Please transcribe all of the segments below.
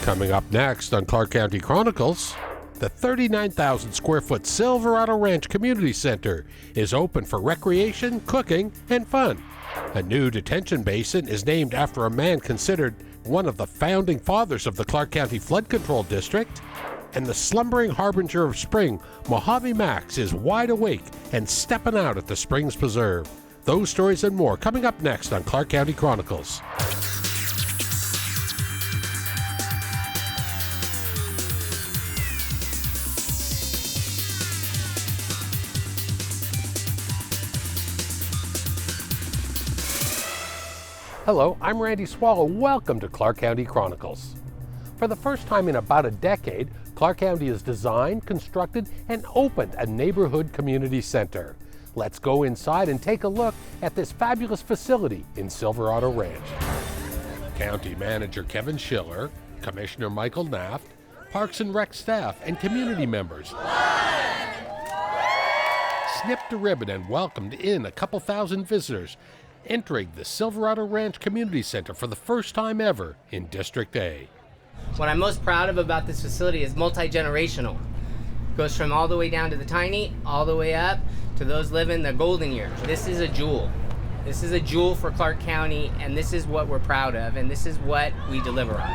Coming up next on Clark County Chronicles, the 39,000 square foot Silverado Ranch Community Center is open for recreation, cooking, and fun. A new detention basin is named after a man considered one of the founding fathers of the Clark County Flood Control District. And the slumbering harbinger of spring, Mojave Max, is wide awake and stepping out at the Springs Preserve. Those stories and more coming up next on Clark County Chronicles. Hello, I'm Randy Swallow. Welcome to Clark County Chronicles. For the first time in about a decade, Clark County has designed, constructed, and opened a neighborhood community center. Let's go inside and take a look at this fabulous facility in Silverado Ranch. County Manager Kevin Schiller, Commissioner Michael Naft, Parks and Rec staff, and community members snipped a ribbon and welcomed in a couple thousand visitors entering the Silverado Ranch Community Center for the first time ever in District A. What I'm most proud of about this facility is multi-generational. It goes from all the way down to the tiny, all the way up to those living the golden years. This is a jewel. This is a jewel for Clark County, and this is what we're proud of, and this is what we deliver on.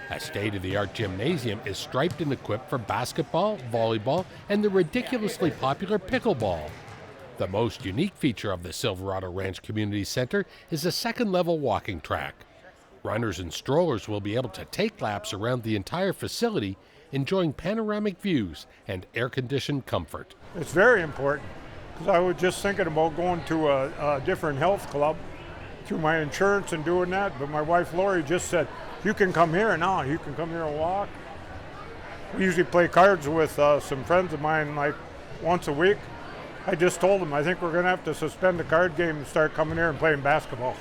A state-of-the-art gymnasium is striped and equipped for basketball, volleyball, and the ridiculously popular pickleball. The most unique feature of the Silverado Ranch Community Center is a second-level walking track. Runners and strollers will be able to take laps around the entire facility, enjoying panoramic views and air-conditioned comfort. It's very important, because I was just thinking about going to a different health club through my insurance and doing that, but my wife Lori just said, you can come here now, you can come here and walk. We usually play cards with some friends of mine like once a week. I just told them I think we're going to have to suspend the card game and start coming here and playing basketball.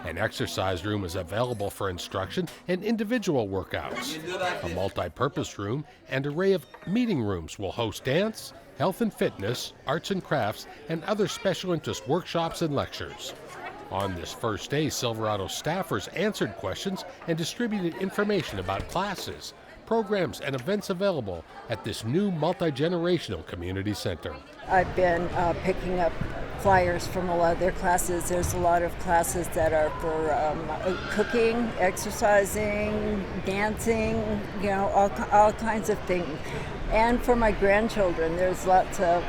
An exercise room is available for instruction and individual workouts. A multi-purpose room and array of meeting rooms will host dance, health and fitness, arts and crafts, and other special interest workshops and lectures. On this first day, Silverado staffers answered questions and distributed information about classes, programs, and events available at this new multi-generational community center. I've been picking up flyers from a lot of their classes. There's a lot of classes that are for cooking, exercising, dancing, you know, all kinds of things. And for my grandchildren, there's lots of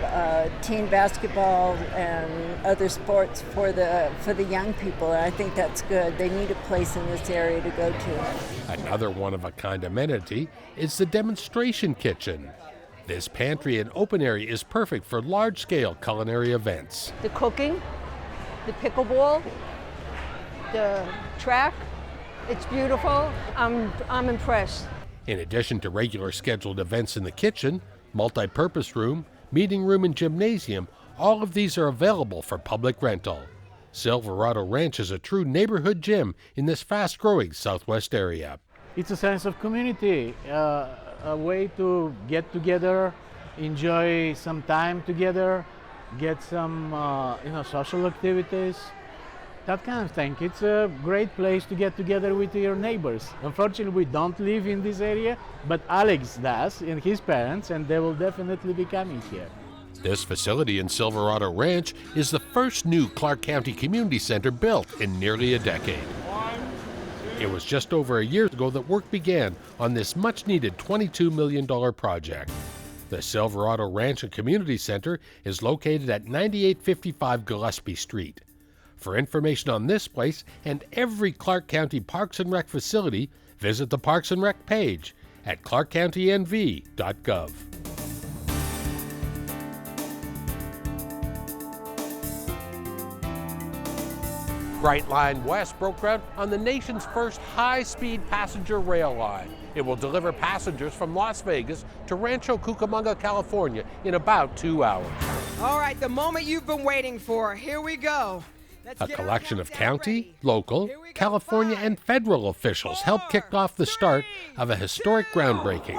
teen basketball and other sports for the young people, and I think that's good. They need a place in this area to go to. Another one-of-a-kind amenity is the demonstration kitchen. This pantry and open area is perfect for large-scale culinary events. The cooking, the pickleball, the track, it's beautiful. I'm impressed. In addition to regular scheduled events in the kitchen, multi-purpose room, meeting room, and gymnasium, all of these are available for public rental. Silverado Ranch is a true neighborhood gym in this fast-growing southwest area. It's a sense of community, a way to get together, enjoy some time together, get some social activities, that kind of thing. It's a great place to get together with your neighbors. Unfortunately, we don't live in this area, but Alex does, and his parents, and they will definitely be coming here. This facility in Silverado Ranch is the first new Clark County Community Center built in nearly a decade. It was just over a year ago that work began on this much-needed $22 million project. The Silverado Ranch and Community Center is located at 9855 Gillespie Street. For information on this place and every Clark County Parks and Rec facility, visit the Parks and Rec page at ClarkCountyNV.gov. Brightline West broke ground on the nation's first high-speed passenger rail line. It will deliver passengers from Las Vegas to Rancho Cucamonga, California in about 2 hours. All right, the moment you've been waiting for. Here we go. A collection of county, local, California, and federal officials helped kick off the start of a historic groundbreaking.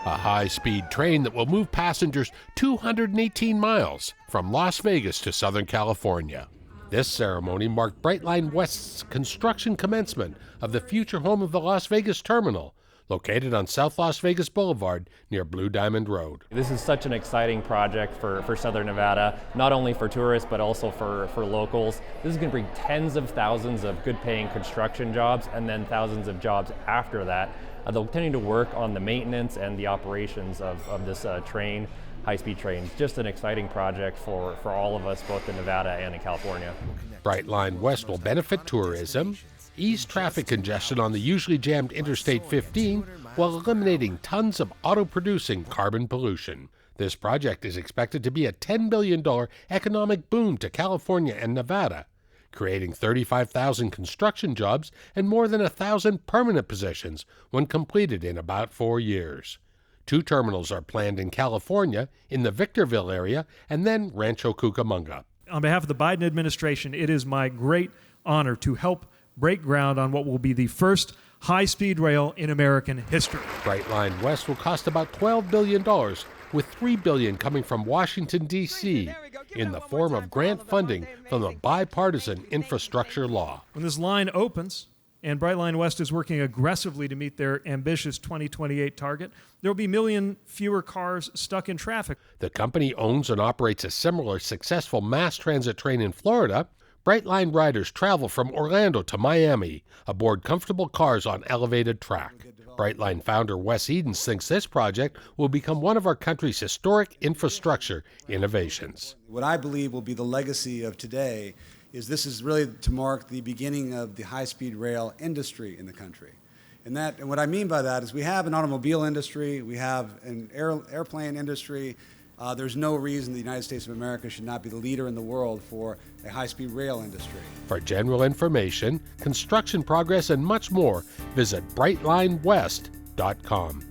A high-speed train that will move passengers 218 miles from Las Vegas to Southern California. This ceremony marked Brightline West's construction commencement of the future home of the Las Vegas terminal, located on South Las Vegas Boulevard near Blue Diamond Road. This is such an exciting project for Southern Nevada, not only for tourists but also for locals. This is going to bring tens of thousands of good paying construction jobs and then thousands of jobs after that. They'll continue to work on the maintenance and the operations of this train, high-speed trains. Just an exciting project for all of us, both in Nevada and in California. Brightline West will benefit tourism, ease traffic congestion on the usually jammed Interstate 15 while eliminating tons of auto-producing carbon pollution. This project is expected to be a $10 billion economic boom to California and Nevada, creating 35,000 construction jobs and more than 1,000 permanent positions when completed in about 4 years. 2 terminals are planned in California, in the Victorville area, and then Rancho Cucamonga. On behalf of the Biden administration, it is my great honor to help break ground on what will be the first high-speed rail in American history. Brightline West will cost about $12 billion, with $3 billion coming from Washington, D.C., in the form of grant funding from the bipartisan infrastructure law. When this line opens, and Brightline West is working aggressively to meet their ambitious 2028 target, there will be a million fewer cars stuck in traffic. The company owns and operates a similar successful mass transit train in Florida. Brightline riders travel from Orlando to Miami aboard comfortable cars on elevated track. Brightline founder Wes Edens thinks this project will become one of our country's historic infrastructure innovations. What I believe will be the legacy of today is this is really to mark the beginning of the high-speed rail industry in the country. And what I mean by that is we have an automobile industry, we have an airplane industry. There's no reason the United States of America should not be the leader in the world for a high-speed rail industry. For general information, construction progress, and much more, visit brightlinewest.com.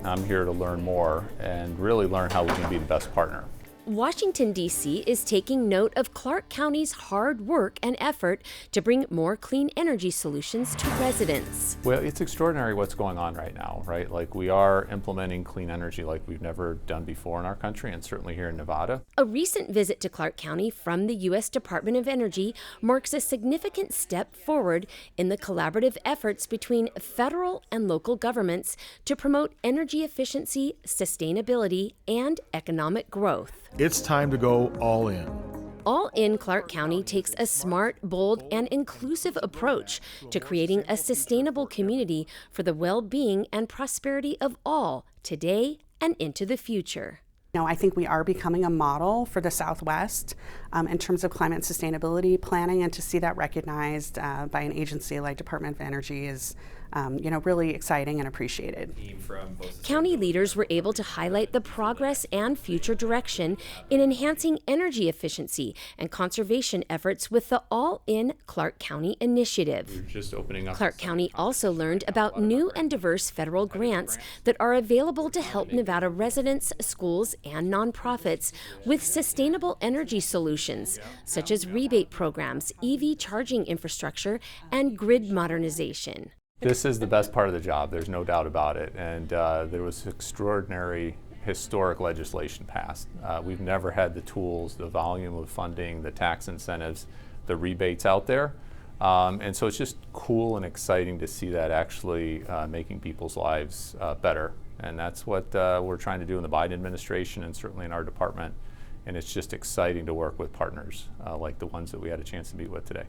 I'm here to learn more and really learn how we can be the best partner. Washington, D.C. is taking note of Clark County's hard work and effort to bring more clean energy solutions to residents. Well, it's extraordinary what's going on right now, right? Like, we are implementing clean energy like we've never done before in our country, and certainly here in Nevada. A recent visit to Clark County from the U.S. Department of Energy marks a significant step forward in the collaborative efforts between federal and local governments to promote energy efficiency, sustainability, and economic growth. It's time to go all in. All in Clark County takes a smart, bold, and inclusive approach to creating a sustainable community for the well-being and prosperity of all today and into the future. I think we are becoming a model for the Southwest in terms of climate sustainability planning, and to see that recognized by an agency like Department of Energy is really exciting and appreciated. County leaders were able to highlight the progress and future direction in enhancing energy efficiency and conservation efforts with the All-In Clark County initiative. We're just opening up. Clark County also learned about new and diverse federal grants that are available to help Nevada residents, schools, and nonprofits with sustainable energy solutions, such as rebate programs, EV charging infrastructure, and grid modernization. This is the best part of the job, there's no doubt about it, and there was extraordinary historic legislation passed. We've never had the tools, the volume of funding, the tax incentives, the rebates out there, and so it's just cool and exciting to see that actually making people's lives better, and that's what we're trying to do in the Biden administration and certainly in our department, and it's just exciting to work with partners like the ones that we had a chance to meet with today.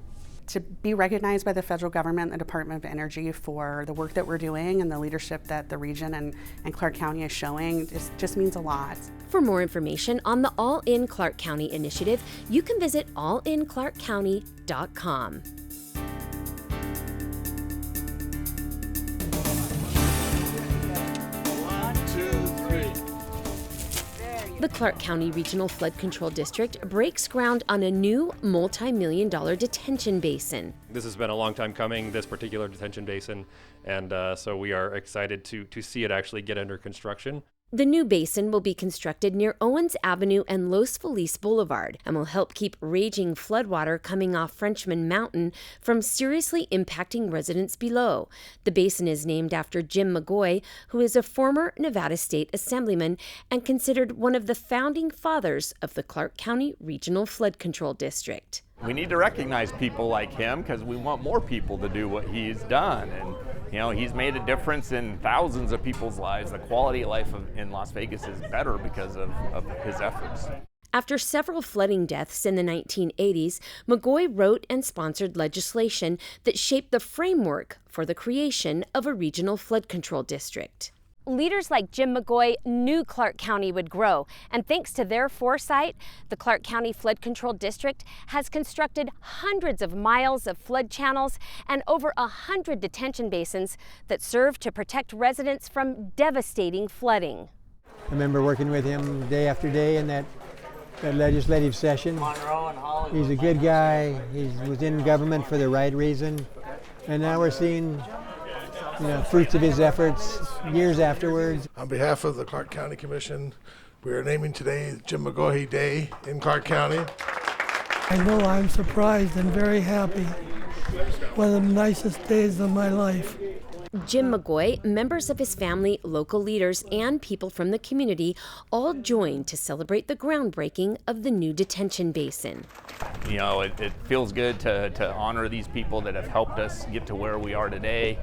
To be recognized by the federal government and the Department of Energy for the work that we're doing and the leadership that the region and Clark County is showing just means a lot. For more information on the All In Clark County initiative, you can visit allinclarkcounty.com. The Clark County Regional Flood Control District breaks ground on a new multi-million-dollar detention basin. This has been a long time coming, this particular detention basin, and so we are excited to see it actually get under construction. The new basin will be constructed near Owens Avenue and Los Feliz Boulevard and will help keep raging floodwater coming off Frenchman Mountain from seriously impacting residents below. The basin is named after Jim McGoy, who is a former Nevada State Assemblyman and considered one of the founding fathers of the Clark County Regional Flood Control District. We need to recognize people like him because we want more people to do what he's done. And, you know, he's made a difference in thousands of people's lives. The quality of life in Las Vegas is better because of his efforts. After several flooding deaths in the 1980s, McGoy wrote and sponsored legislation that shaped the framework for the creation of a regional flood control district. Leaders like Jim McGoy knew Clark County would grow, and thanks to their foresight, the Clark County Flood Control District has constructed hundreds of miles of flood channels and over 100 detention basins that serve to protect residents from devastating flooding. I remember working with him day after day in that legislative session. He's a good guy. He was in government for the right reason, and now we're seeing fruits of his efforts years afterwards. On behalf of the Clark County Commission, we are naming today Jim McGoy Day in Clark County. I know I'm surprised and very happy. One of the nicest days of my life. Jim McGoy, members of his family, local leaders, and people from the community all joined to celebrate the groundbreaking of the new detention basin. You know, it feels good to honor these people that have helped us get to where we are today.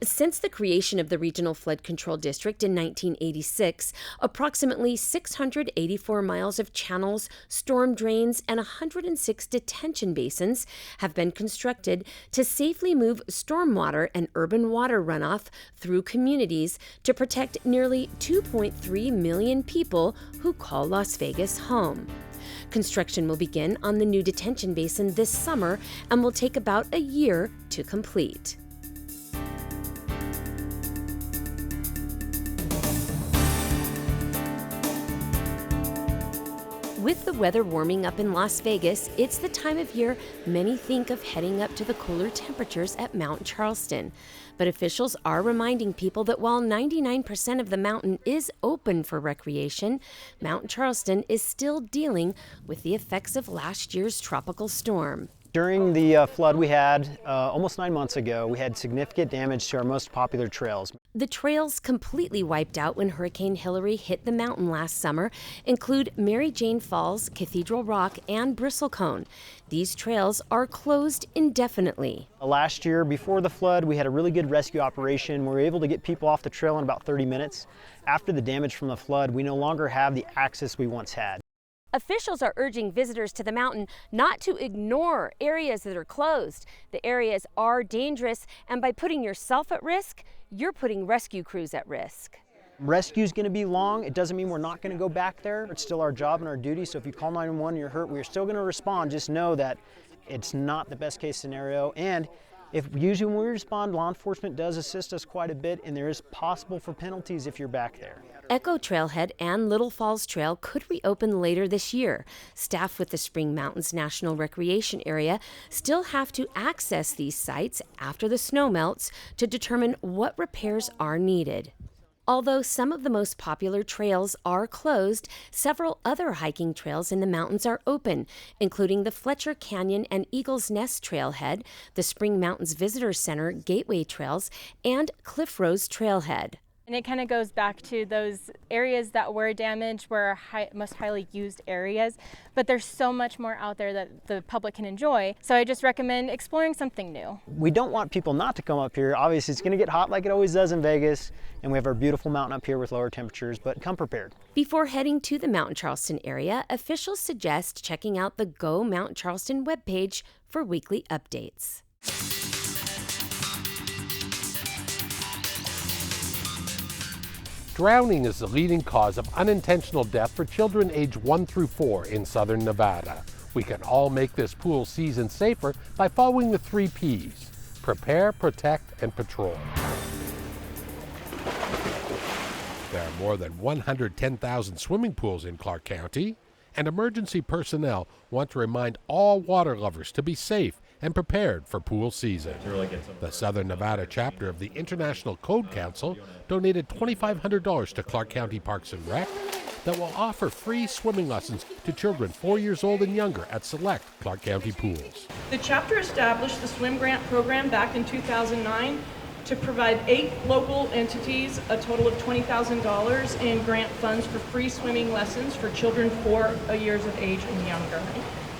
Since the creation of the Regional Flood Control District in 1986, approximately 684 miles of channels, storm drains, and 106 detention basins have been constructed to safely move stormwater and urban water runoff through communities to protect nearly 2.3 million people who call Las Vegas home. Construction will begin on the new detention basin this summer and will take about a year to complete. With the weather warming up in Las Vegas, it's the time of year many think of heading up to the cooler temperatures at Mount Charleston. But officials are reminding people that while 99% of the mountain is open for recreation, Mount Charleston is still dealing with the effects of last year's tropical storm. During the flood we had almost 9 months ago, we had significant damage to our most popular trails. The trails completely wiped out when Hurricane Hilary hit the mountain last summer include Mary Jane Falls, Cathedral Rock, and Bristlecone. These trails are closed indefinitely. Last year, before the flood, we had a really good rescue operation. We were able to get people off the trail in about 30 minutes. After the damage from the flood, we no longer have the access we once had. Officials are urging visitors to the mountain not to ignore areas that are closed. The areas are dangerous, and by putting yourself at risk, you're putting rescue crews at risk. Rescue's going to be long. It doesn't mean we're not going to go back there. It's still our job and our duty, so if you call 911 and you're hurt, we're still going to respond. Just know that it's not the best case scenario, and usually when we respond, law enforcement does assist us quite a bit, and there is possible for penalties if you're back there. Echo Trailhead and Little Falls Trail could reopen later this year. Staff with the Spring Mountains National Recreation Area still have to access these sites after the snow melts to determine what repairs are needed. Although some of the most popular trails are closed, several other hiking trails in the mountains are open, including the Fletcher Canyon and Eagle's Nest Trailhead, the Spring Mountains Visitor Center Gateway Trails, and Cliff Rose Trailhead. And it kind of goes back to those areas that were damaged were most highly used areas, but there's so much more out there that the public can enjoy. So I just recommend exploring something new. We don't want people not to come up here. Obviously it's going to get hot like it always does in Vegas, and we have our beautiful mountain up here with lower temperatures, but come prepared. Before heading to the Mount Charleston area, officials suggest checking out the Go Mount Charleston webpage for weekly updates. Drowning is the leading cause of unintentional death for children aged 1 through 4 in southern Nevada. We can all make this pool season safer by following the 3 Ps: prepare, protect, and patrol. There are more than 110,000 swimming pools in Clark County, and emergency personnel want to remind all water lovers to be safe and prepared for pool season. The Southern Nevada chapter of the International Code Council donated $2,500 to Clark County Parks and Rec that will offer free swimming lessons to children 4 years old and younger at select Clark County pools. The chapter established the Swim Grant Program back in 2009 to provide 8 local entities a total of $20,000 in grant funds for free swimming lessons for children 4 years of age and younger.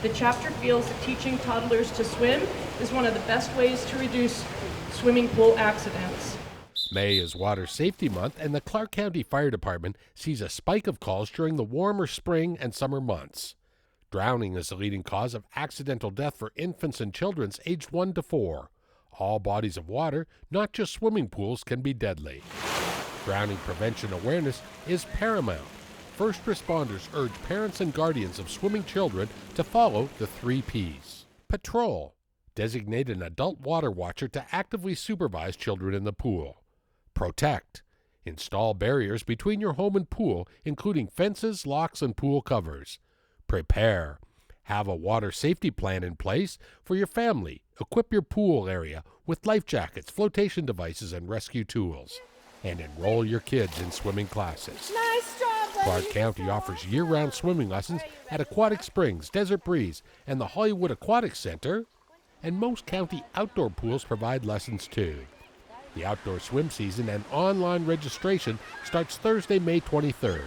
The chapter feels that teaching toddlers to swim is one of the best ways to reduce swimming pool accidents. May is Water Safety Month, and the Clark County Fire Department sees a spike of calls during the warmer spring and summer months. Drowning is the leading cause of accidental death for infants and children aged 1 to 4. All bodies of water, not just swimming pools, can be deadly. Drowning prevention awareness is paramount. First responders urge parents and guardians of swimming children to follow the 3 Ps. Patrol. Designate an adult water watcher to actively supervise children in the pool. Protect. Install barriers between your home and pool, including fences, locks, and pool covers. Prepare. Have a water safety plan in place for your family. Equip your pool area with life jackets, flotation devices, and rescue tools. And enroll your kids in swimming classes. Nice job, buddy. Clark County offers year-round swimming lessons at Aquatic Springs, Desert Breeze, and the Hollywood Aquatic Center. And most county outdoor pools provide lessons too. The outdoor swim season and online registration starts Thursday, May 23rd.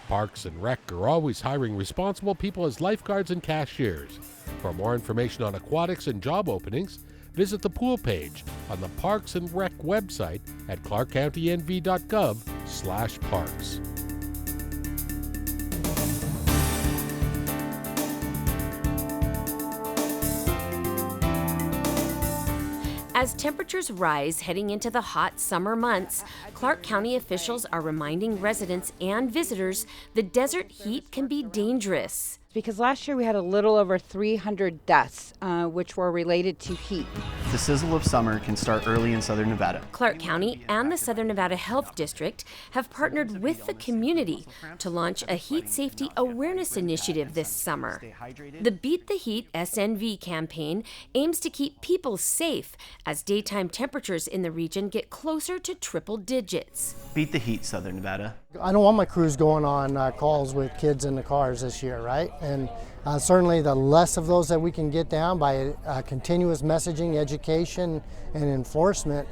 Parks and Rec are always hiring responsible people as lifeguards and cashiers. For more information on aquatics and job openings, visit the pool page on the Parks and Rec website at ClarkCountyNV.gov/parks. As temperatures rise heading into the hot summer months, Clark County officials are reminding residents and visitors the desert heat can be dangerous. Because last year we had a little over 300 deaths, which were related to heat. The sizzle of summer can start early in southern Nevada. Clark County and the Southern Nevada Health District have partnered with the community to launch a heat safety awareness initiative this summer. The Beat the Heat SNV campaign aims to keep people safe as daytime temperatures in the region get closer to triple digits. Beat the heat, Southern Nevada. I don't want my crews going on calls with kids in the cars this year, right? And certainly the less of those that we can get down by continuous messaging, education, and enforcement,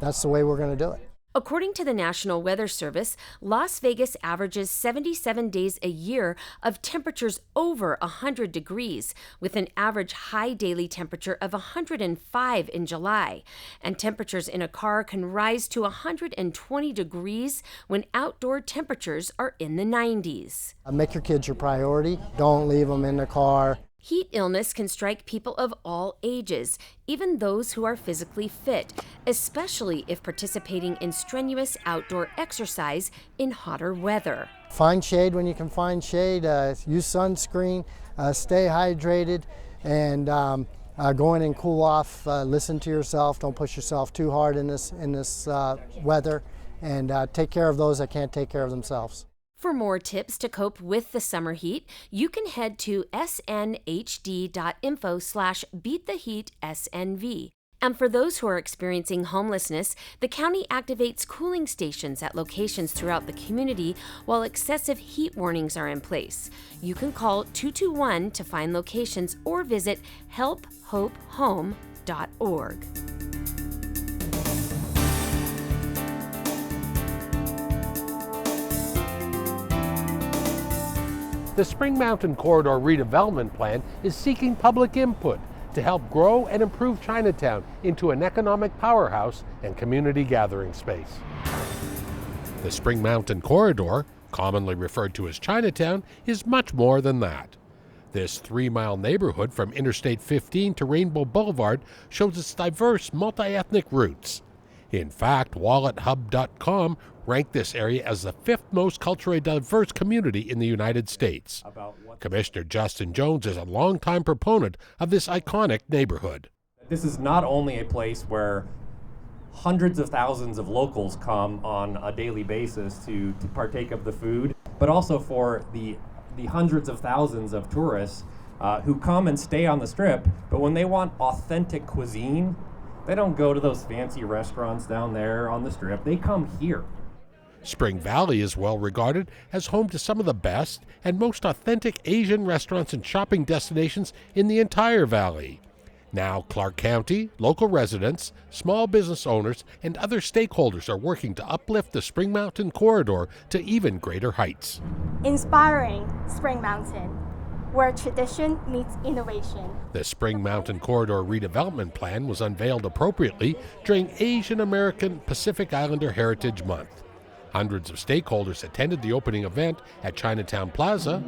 that's the way we're going to do it. According to the National Weather Service, Las Vegas averages 77 days a year of temperatures over 100 degrees, with an average high daily temperature of 105 in July. And temperatures in a car can rise to 120 degrees when outdoor temperatures are in the 90s. Make your kids your priority. Don't leave them in the car. Heat illness can strike people of all ages, even those who are physically fit, especially if participating in strenuous outdoor exercise in hotter weather. Find shade when you can find shade, use sunscreen, stay hydrated, and go in and cool off. Listen to yourself, don't push yourself too hard in this weather, and take care of those that can't take care of themselves. For more tips to cope with the summer heat, you can head to snhd.info/beattheheatsnv. And for those who are experiencing homelessness, the county activates cooling stations at locations throughout the community while excessive heat warnings are in place. You can call 221 to find locations or visit helphopehome.org. The Spring Mountain Corridor redevelopment plan is seeking public input to help grow and improve Chinatown into an economic powerhouse and community gathering space. The Spring Mountain Corridor, commonly referred to as Chinatown, is much more than that. This 3-mile neighborhood from Interstate 15 to Rainbow Boulevard shows its diverse multi-ethnic roots. In fact, WalletHub.com ranked this area as the 5th most culturally diverse community in the United States. Commissioner Justin Jones is a longtime proponent of this iconic neighborhood. This is not only a place where hundreds of thousands of locals come on a daily basis to partake of the food, but also for the hundreds of thousands of tourists who come and stay on the Strip, but when they want authentic cuisine, they don't go to those fancy restaurants down there on the Strip. They come here. Spring Valley is well regarded as home to some of the best and most authentic Asian restaurants and shopping destinations in the entire valley. Now, Clark County, local residents, small business owners, and other stakeholders are working to uplift the Spring Mountain corridor to even greater heights. Inspiring Spring Mountain, where tradition meets innovation. The Spring Mountain Corridor Redevelopment Plan was unveiled appropriately during Asian American Pacific Islander Heritage Month. Hundreds of stakeholders attended the opening event at Chinatown Plaza.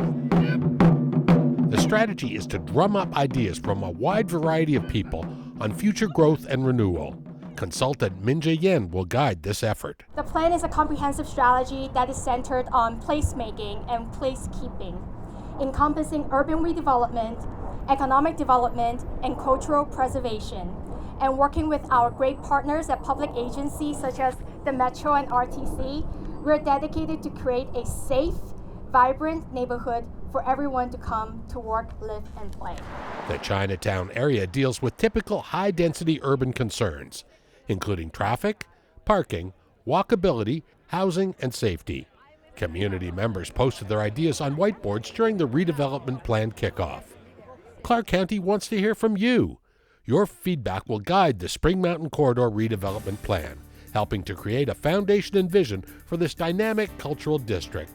The strategy is to drum up ideas from a wide variety of people on future growth and renewal. Consultant Minja Yen will guide this effort. The plan is a comprehensive strategy that is centered on placemaking and placekeeping, encompassing urban redevelopment, economic development, and cultural preservation, and working with our great partners at public agencies such as the Metro and RTC. We're dedicated to create a safe, vibrant neighborhood for everyone to come to work, live, and play. The Chinatown area deals with typical high-density urban concerns, including traffic, parking, walkability, housing, and safety. Community members posted their ideas on whiteboards during the redevelopment plan kickoff. Clark County wants to hear from you. Your feedback will guide the Spring Mountain Corridor Redevelopment Plan, helping to create a foundation and vision for this dynamic cultural district.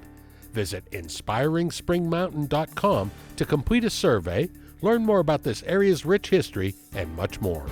Visit inspiringspringmountain.com to complete a survey, learn more about this area's rich history, and much more.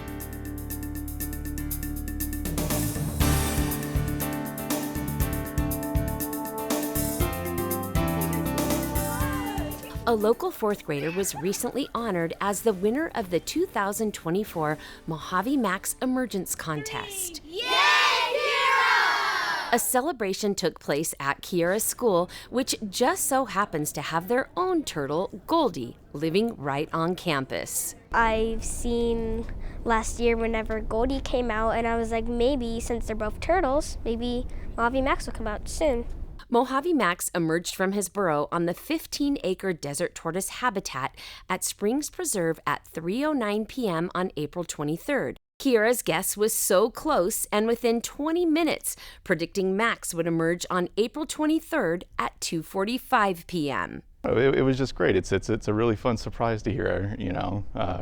A local fourth grader was recently honored as the winner of the 2024 Mojave Max Emergence Contest. Yay, Kiera! A celebration took place at Kiera's school, which just so happens to have their own turtle, Goldie, living right on campus. I've seen last year whenever Goldie came out, and I was like, maybe since they're both turtles, maybe Mojave Max will come out soon. Mojave Max emerged from his burrow on the 15-acre desert tortoise habitat at Springs Preserve at 3:09 p.m. on April 23rd. Kiera's guess was so close and within 20 minutes, predicting Max would emerge on April 23rd at 2:45 p.m. It was just great. It's a really fun surprise to hear,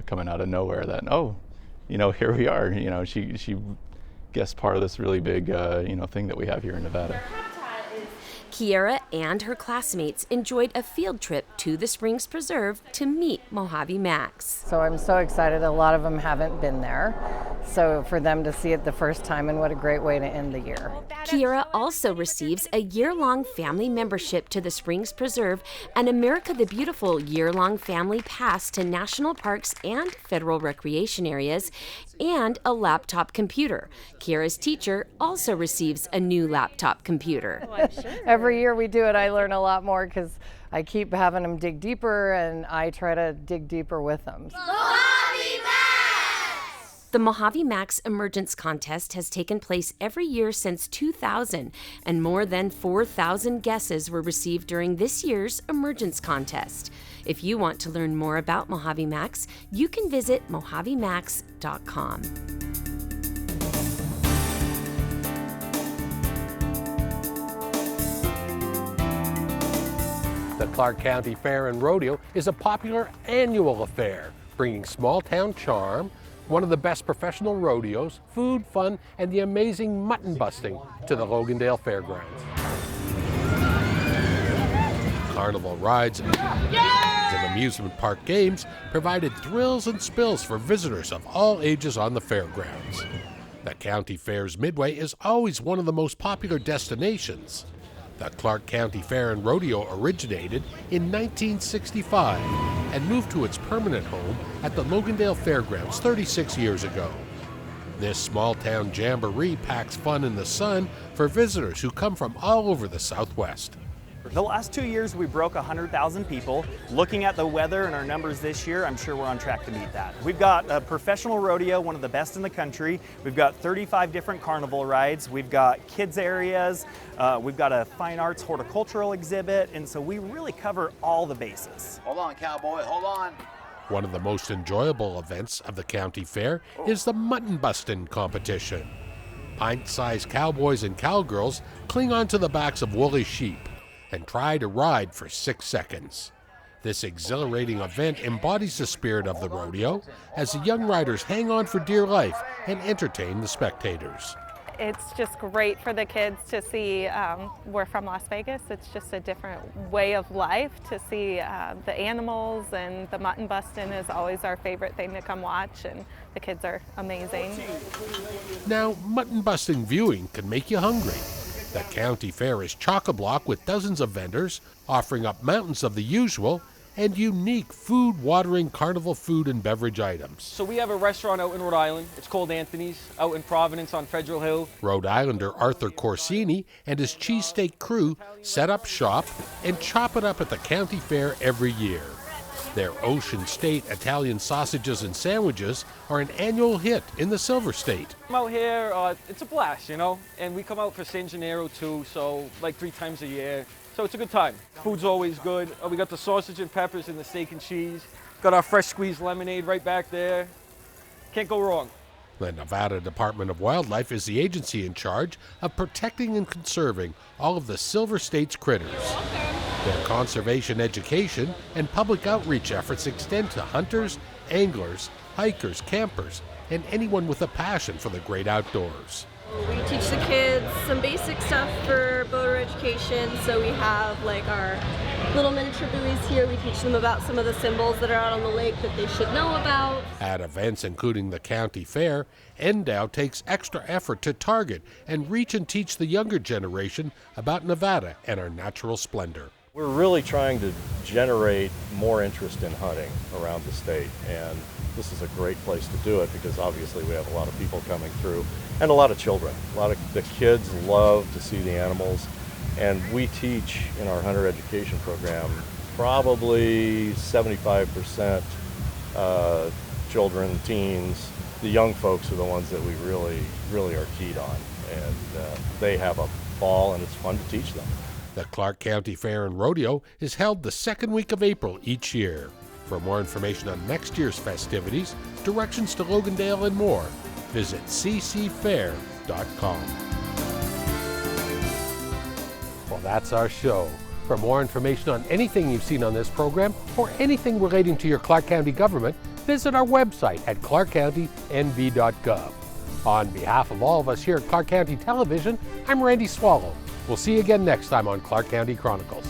coming out of nowhere that, here we are. She guessed part of this really big, thing that we have here in Nevada. Kiera and her classmates enjoyed a field trip to the Springs Preserve to meet Mojave Max. So I'm so excited. A lot of them haven't been there. So for them to see it the first time, and what a great way to end the year. Kiera also receives a year-long family membership to the Springs Preserve and America the Beautiful year-long family pass to national parks and federal recreation areas, and a laptop computer. Kiera's teacher also receives a new laptop computer. Oh, I'm sure. Every year we do it, I learn a lot more because I keep having them dig deeper, and I try to dig deeper with them. Mojave Max! The Mojave Max Emergence Contest has taken place every year since 2000, and more than 4,000 guesses were received during this year's Emergence Contest. If you want to learn more about Mojave Max, you can visit mojavemax.com. The Clark County Fair and Rodeo is a popular annual affair, bringing small-town charm, one of the best professional rodeos, food, fun, and the amazing mutton busting to the Logandale Fairgrounds. Carnival rides and amusement park games provided thrills and spills for visitors of all ages on the fairgrounds. The County Fair's Midway is always one of the most popular destinations. The Clark County Fair and Rodeo originated in 1965 and moved to its permanent home at the Logandale Fairgrounds 36 years ago. This small-town jamboree packs fun in the sun for visitors who come from all over the Southwest. The last 2 years we broke 100,000 people. Looking at the weather and our numbers this year, I'm sure we're on track to meet that. We've got a professional rodeo, one of the best in the country. We've got 35 different carnival rides. We've got kids areas. We've got a fine arts horticultural exhibit. And so we really cover all the bases. Hold on, cowboy, hold on. One of the most enjoyable events of the county fair is the mutton busting competition. Pint-sized cowboys and cowgirls cling onto the backs of woolly sheep and try to ride for 6 seconds. This exhilarating event embodies the spirit of the rodeo as the young riders hang on for dear life and entertain the spectators. It's just great for the kids to see. We're from Las Vegas. It's just a different way of life to see the animals, and the mutton busting is always our favorite thing to come watch, and the kids are amazing. Now, mutton busting viewing can make you hungry. The county fair is chock-a-block with dozens of vendors offering up mountains of the usual and unique food-watering carnival food and beverage items. So we have a restaurant out in Rhode Island. It's called Anthony's, out in Providence on Federal Hill. Rhode Islander Arthur Corsini and his cheesesteak crew set up shop and chop it up at the county fair every year. Their Ocean State Italian sausages and sandwiches are an annual hit in the Silver State. I'm out here, it's a blast, you know, and we come out for San Gennaro too, so like 3 times a year. So it's a good time. Food's always good. We got the sausage and peppers and the steak and cheese. Got our fresh squeezed lemonade right back there. Can't go wrong. The Nevada Department of Wildlife is the agency in charge of protecting and conserving all of the Silver State's critters. Their conservation education and public outreach efforts extend to hunters, anglers, hikers, campers, and anyone with a passion for the great outdoors. We teach the kids some basic stuff for boater education. So we have like our little miniature buoys here. We teach them about some of the symbols that are out on the lake that they should know about. At events including the county fair, NDOW takes extra effort to target and reach and teach the younger generation about Nevada and our natural splendor. We're really trying to generate more interest in hunting around the state, and this is a great place to do it because obviously we have a lot of people coming through and a lot of children. A lot of the kids love to see the animals, and we teach in our hunter education program probably 75% children, teens. The young folks are the ones that we really are keyed on, and they have a ball and it's fun to teach them. The Clark County Fair and Rodeo is held the second week of April each year. For more information on next year's festivities, directions to Logandale and more, visit ccfair.com. Well, that's our show. For more information on anything you've seen on this program or anything relating to your Clark County government, visit our website at ClarkCountyNV.gov. On behalf of all of us here at Clark County Television, I'm Randy Swallow. We'll see you again next time on Clark County Chronicles.